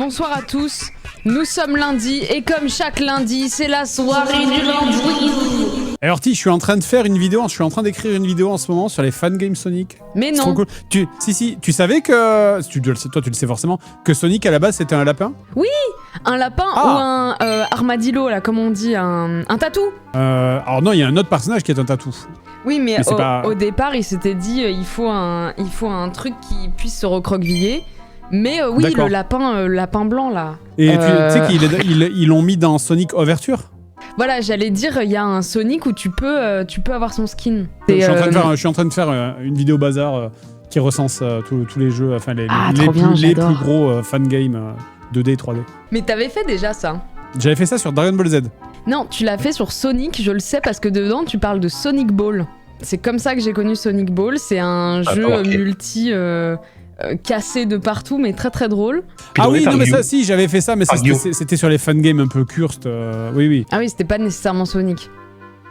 bonsoir à tous. Nous sommes lundi et comme chaque lundi, c'est la soirée du lundi. Et Orti, je suis en train de faire une vidéo, je suis en train d'écrire une vidéo en ce moment sur les fangames Sonic. Mais C'est non. trop cool. Si, tu savais que, toi tu le sais forcément, que Sonic à la base c'était un lapin? Oui, un lapin ou un armadillo là, comme on dit, un tatou. Alors non, il y a un autre personnage qui est un tatou. Oui, mais pas... au départ, il s'était dit il faut un truc qui puisse se recroqueviller. Mais oui, le lapin blanc là. Et tu sais qu'ils l'ont mis dans Sonic Overture. Voilà, j'allais dire, il y a un Sonic où tu peux avoir son skin. Je suis en train de faire une vidéo bazar qui recense tous les jeux, enfin les plus gros fangames 2D et 3D. Mais t'avais fait déjà ça? J'avais fait ça sur Dragon Ball Z. Non, tu l'as fait sur Sonic, je le sais parce que dedans tu parles de Sonic Ball. C'est comme ça que j'ai connu Sonic Ball, c'est un jeu multi... cassé de partout, mais très très drôle. Ah oui, non mais ça, si, j'avais fait ça, mais c'était sur les fangames un peu cursed, oui. Ah oui, c'était pas nécessairement Sonic.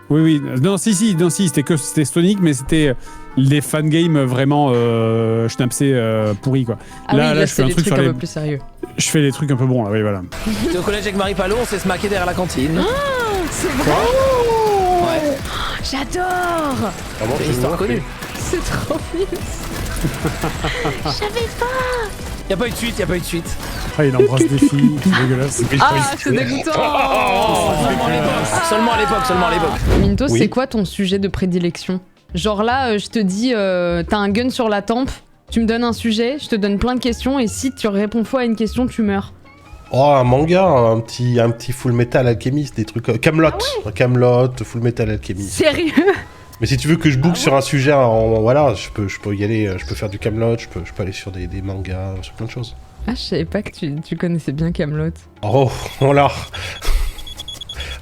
Oui, non, c'était Sonic, mais c'était les fangames vraiment schnapsés pourris, quoi. Ah là, je fais un truc sur un peu plus sérieux. Je fais des trucs un peu bons, là, oui, voilà. J'étais au collège avec Marie Palot, on s'est se maquer derrière la cantine. Oh, c'est vrai. Ouais. Oh, j'adore. C'est une histoire connue. C'est trop mignon. Je savais pas. Y'a pas eu de suite. Ah, il embrasse des filles, c'est dégueulasse. Ah, c'est dégoûtant. Seulement à l'époque. Minto, c'est quoi ton sujet de prédilection? Genre là, je te dis, t'as un gun sur la tempe, tu me donnes un sujet, je te donne plein de questions, et si tu réponds faux à une question, tu meurs. Oh, un manga, un petit Full Metal Alchemist, des trucs... Camelot, un Camelot, Full Metal Alchemist. Sérieux? Mais si tu veux que je book sur un sujet, voilà, je peux y aller, je peux faire du Camelot, je peux aller sur des mangas, sur plein de choses. Ah, je savais pas que tu connaissais bien Camelot. Oh là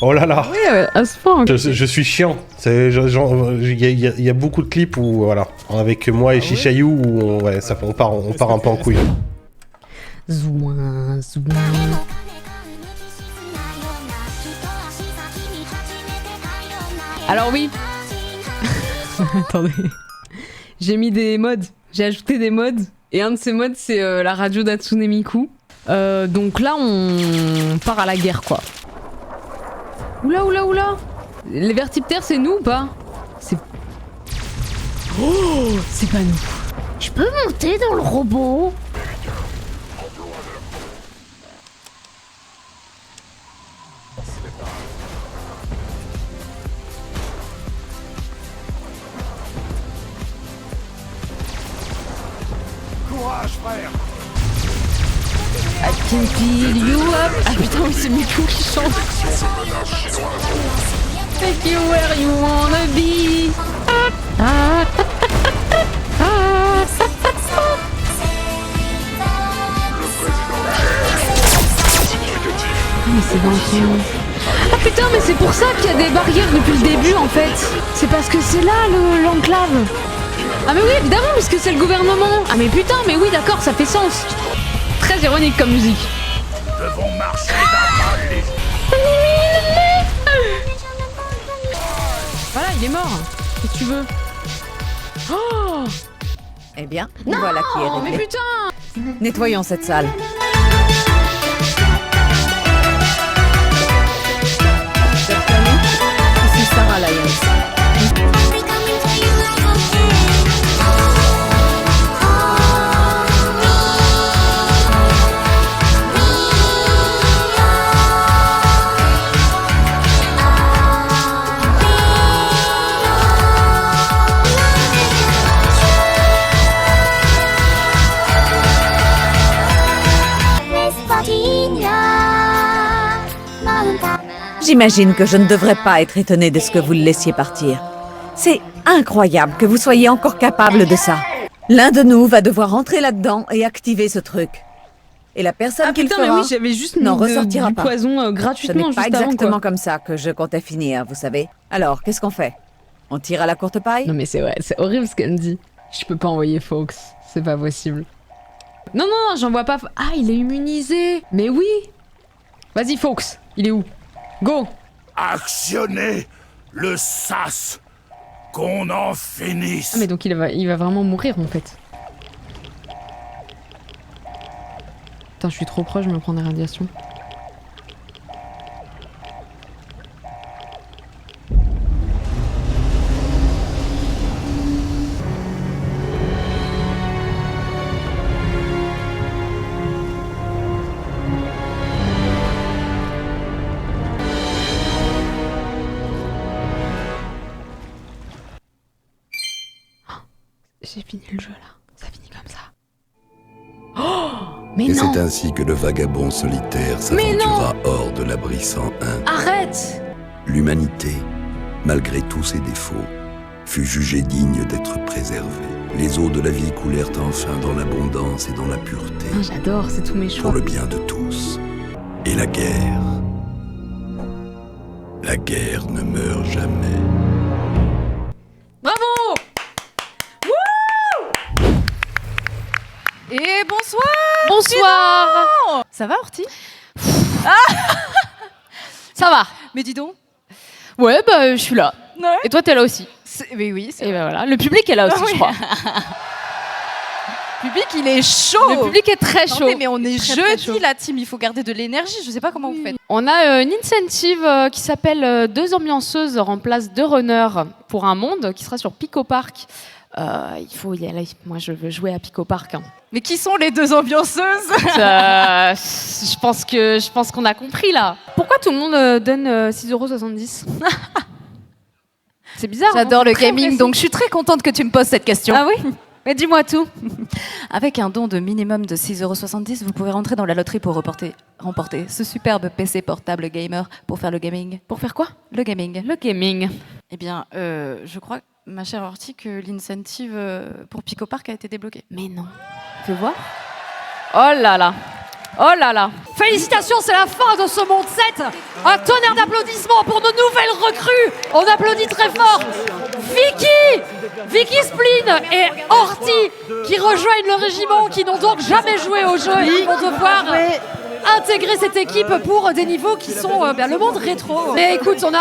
Oh là là. Ouais, à ce point. Je suis chiant. Il y a beaucoup de clips où, voilà, avec moi et Chichayou, où on part un peu en couille. Zouin. Alors oui. Attendez. J'ai mis des mods. J'ai ajouté des mods. Et un de ces mods, c'est la radio d'Hatsune Miku. Donc là, on part à la guerre, quoi. Oula. Les vertiptères, c'est nous ou pas? Oh, c'est pas nous. Je peux monter dans le robot? Courage, frère! I can feel you up. Ah putain, oui, c'est Miku qui chante. Take you where you wanna be. Mais c'est dans le film. Ah putain, mais c'est pour ça qu'il y a des barrières depuis le début en fait. C'est parce que c'est là l'enclave. Ah mais oui, évidemment, puisque c'est le gouvernement. Ah mais putain, mais oui, d'accord, ça fait sens. Très ironique comme musique. Nous devons marcher d'un pas les... Voilà, il est mort. Qu'est-ce que tu veux? Oh! Eh bien, voilà qui est réglé. Mais putain! Nettoyons cette salle. Ici Sarah Lyons. J'imagine que je ne devrais pas être étonnée de ce que vous le laissiez partir. C'est incroyable que vous soyez encore capable de ça. L'un de nous va devoir rentrer là-dedans et activer ce truc. Et la personne qui le fera mais oui, j'avais juste mis ressortira du pas. poison Ce gratuitement n'est pas juste avant, exactement quoi. comme ça que je comptais finir, vous savez. Alors, qu'est-ce qu'on fait? On tire à la courte paille? Non mais c'est vrai, c'est horrible ce qu'elle me dit. Je peux pas envoyer Fox, c'est pas possible. Non, j'en vois pas. Ah, il est immunisé. Mais oui. Vas-y Fox, il est où? Go. Actionnez le sas! Qu'on en finisse! Ah mais donc il va vraiment mourir en fait. Putain, je suis trop proche, je me prends des radiations. J'ai fini le jeu là, ça finit comme ça. Oh, mais Et non. c'est ainsi que le vagabond solitaire s'aventura hors de l'abri 101. Arrête. L'humanité, malgré tous ses défauts, fut jugée digne d'être préservée. Les eaux de la vie coulèrent enfin dans l'abondance et dans la pureté, Ah, j'adore, c'est tous mes choix. pour le bien de tous. Et la guerre ne meurt jamais. Bravo. Et bonsoir. Bonsoir. Ça va, Horty? Ça va. Mais dis donc. Ouais, bah je suis là. Ouais. Et toi, t'es là aussi. Mais oui, c'est Et bah voilà, le public est là aussi, Ah oui. je crois. le public, il est chaud. Le public est très chaud. Mais on est Très, très jeudi, chaud. la team. Il faut garder de l'énergie. Je sais pas comment vous faites. On a une incentive qui s'appelle 2 ambianceuses remplacent 2 runners pour un monde qui sera sur Pico Park. Il faut y aller. Moi, je veux jouer à Pico Park. Hein. Mais qui sont les 2 ambianceuses? Je pense qu'on a compris là. Pourquoi tout le monde donne 6,70 €? C'est bizarre. J'adore hein, le c'est très gaming, précis. donc je suis très contente que tu me poses cette question. Ah oui. Mais dis-moi tout. Avec un don de minimum de 6,70 €, vous pouvez rentrer dans la loterie pour remporter ce superbe PC portable gamer pour faire le gaming. Pour faire quoi? Le gaming. Le gaming. Eh bien, je crois, ma chère Horty, que l'incentive pour Pico Park a été débloquée. Mais non. Fais voir. Oh là là. Oh là là. Félicitations, c'est la fin de ce monde 7. Un tonnerre d'applaudissements pour nos nouvelles recrues. On applaudit très fort. Vicky Spleen et Horty qui rejoignent le régiment, qui n'ont donc jamais joué au jeu et qui vont devoir intégrer cette équipe pour des niveaux qui sont le monde rétro. Mais écoute, on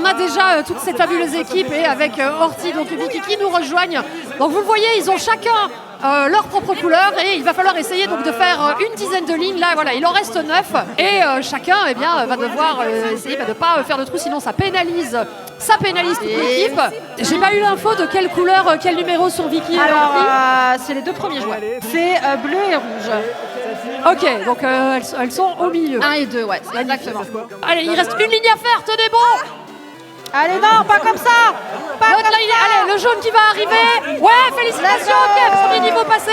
a déjà toute cette fabuleuse équipe et avec Horty, donc Vicky qui nous rejoignent. Donc vous le voyez, ils ont chacun leur propre couleur et il va falloir essayer donc de faire une dizaine de lignes. Là, voilà, il en reste 9 et chacun va devoir essayer de ne pas faire de trou, sinon ça pénalise toute l'équipe. J'ai pas eu l'info de quelle couleur, quel numéro sont Vicky et Alors, Horty. c'est les 2 premiers joueurs. C'est bleu et rouge. Ok, donc elles sont au milieu. 1 et 2, ouais, exactement. Allez, il reste une ligne à faire, tenez bon. Allez, non, pas comme ça. Allez, le jaune qui va arriver. Ouais, félicitations, ok, premier niveau passé.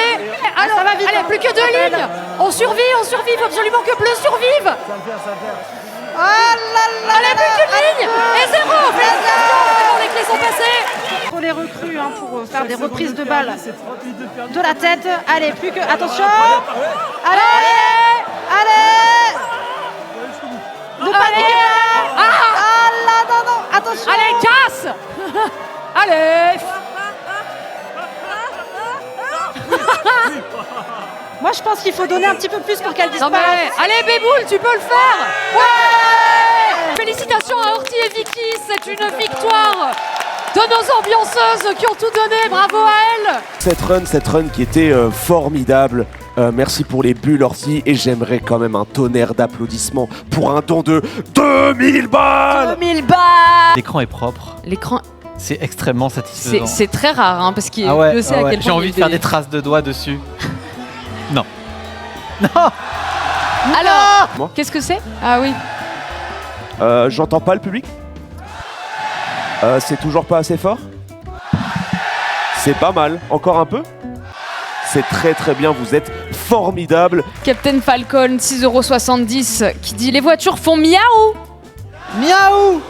Alors, allez, plus que 2 lignes. On survit, il faut absolument que bleu survive. Allez, plus qu'une ligne. Et 0, félicitations, c'est bon, les clés sont passées. Pour les recrues, pour faire des reprises de balles de la tête. Allez, plus que... Attention. Allez. Ne paniquez pas. Ah là, non, attention. Allez, casse. Allez. Moi, je pense qu'il faut donner un petit peu plus pour qu'elle disparaisse. Allez, Béboul, tu peux le faire. Ouais. Félicitations à Horty et Vicky, c'est une victoire de nos ambianceuses qui ont tout donné, bravo à elles. Cette run qui était formidable. Merci pour les bulles, Horty, et j'aimerais quand même un tonnerre d'applaudissements pour un don de 2000 balles. 2000 balles. L'écran est propre. L'écran, C'est extrêmement satisfaisant. c'est très rare, hein, parce qu'il ouais, sait à quel point j'ai envie de faire des traces de doigts dessus. Non. Non. Alors, Moi qu'est-ce que c'est? Ah oui. J'entends pas le public. C'est toujours pas assez fort. C'est pas mal. Encore un peu. C'est très très bien, vous êtes formidable. Captain Falcon, 6,70 € qui dit les voitures font miaou. Miaou.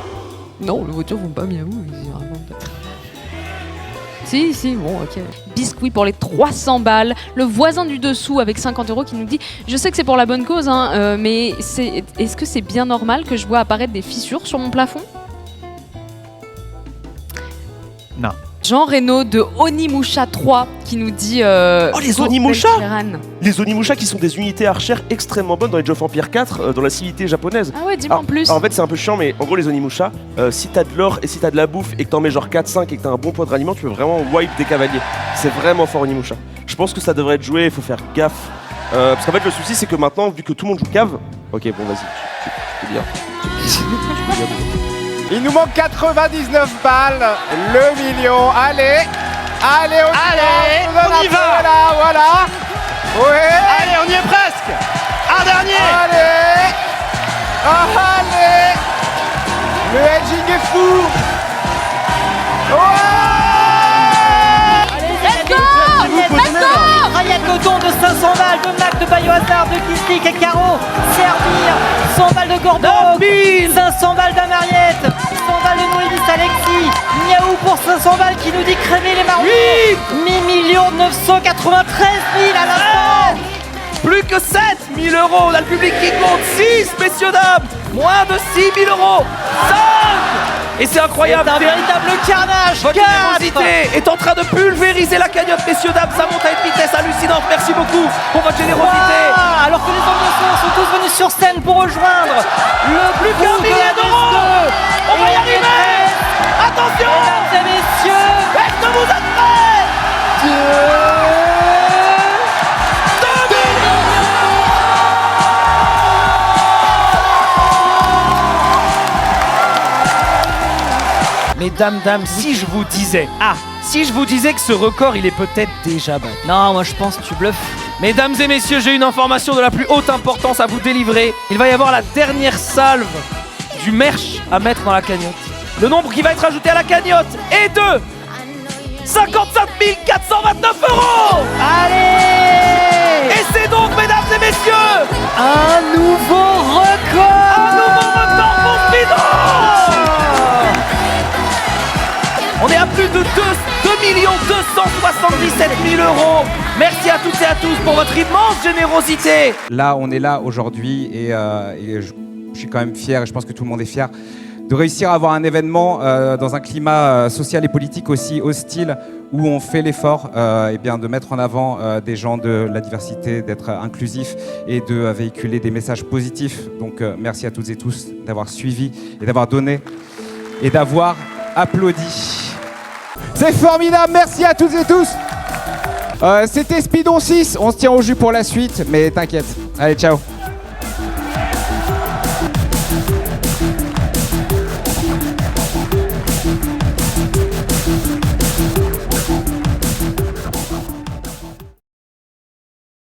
Non, les voitures font pas miaou. Si, bon, ok. Biscuit pour les 300 balles. Le voisin du dessous avec 50 € qui nous dit je sais que c'est pour la bonne cause, hein, mais est-ce que c'est bien normal que je vois apparaître des fissures sur mon plafond? Non. Jean Reno de Onimusha 3 qui nous dit Oh, les Onimusha Belchiran. Les Onimusha qui sont des unités archères extrêmement bonnes dans Age of Empires 4, dans la civilité japonaise. Ah ouais, dis-moi en plus. En fait, c'est un peu chiant, mais en gros, les Onimusha, si t'as de l'or et si t'as de la bouffe et que t'en mets genre 4-5 et que t'as un bon point de ralliement, tu peux vraiment wipe des cavaliers. C'est vraiment fort Onimusha. Je pense que ça devrait être joué, il faut faire gaffe Parce qu'en fait, le souci, c'est que maintenant, vu que tout le monde joue cave... Ok, bon, vas-y, tu peux dire. Il nous manque 99 balles, le million. Allez, on y va. Voilà. Ouais. Allez, on y est presque. Un dernier. Allez. Le hedging est fou. Ryan Godon de 500 balles, de Mac de Biohazard, de Kizlik et Caro, Servir, 100 balles de Gordo, 500 balles d'Amariette, 100 balles de Noélis Alexis, Miaou pour 500 balles qui nous dit crémer les marrons, 8 993 000 à l'instant. Plus que 7 000 euros, on a le public qui compte, 6 messieurs dames, moins de 6 000 euros, 5. Et c'est incroyable. C'est un véritable carnage. Votre générosité est en train de pulvériser la cagnotte, messieurs, dames. Ça monte à une vitesse hallucinante. Merci beaucoup pour votre générosité. Alors que les ambianceurs sont tous venus sur scène pour rejoindre le plus qu'un millier d'euros. On va y arriver. Attention. Mesdames et messieurs, est-ce que vous êtes prêts? Mesdames, si je vous disais, que ce record, il est peut-être déjà battu. Non, moi je pense que tu bluffes. Mesdames et messieurs, j'ai une information de la plus haute importance à vous délivrer. Il va y avoir la dernière salve du merch à mettre dans la cagnotte. Le nombre qui va être ajouté à la cagnotte est de 55 429 euros. Allez! Et c'est donc, mesdames et messieurs, un nouveau record! Un nouveau record pour Speedo! On est à plus de 2 277 000 euros. Merci à toutes et à tous pour votre immense générosité. Là, on est là aujourd'hui et je suis quand même fier, et je pense que tout le monde est fier, de réussir à avoir un événement dans un climat social et politique aussi hostile, où on fait l'effort de mettre en avant des gens de la diversité, d'être inclusif et de véhiculer des messages positifs. Donc merci à toutes et tous d'avoir suivi et d'avoir donné et d'avoir applaudi. C'est formidable, merci à toutes et tous. C'était Speedon 6, on se tient au jus pour la suite, mais t'inquiète. Allez, ciao.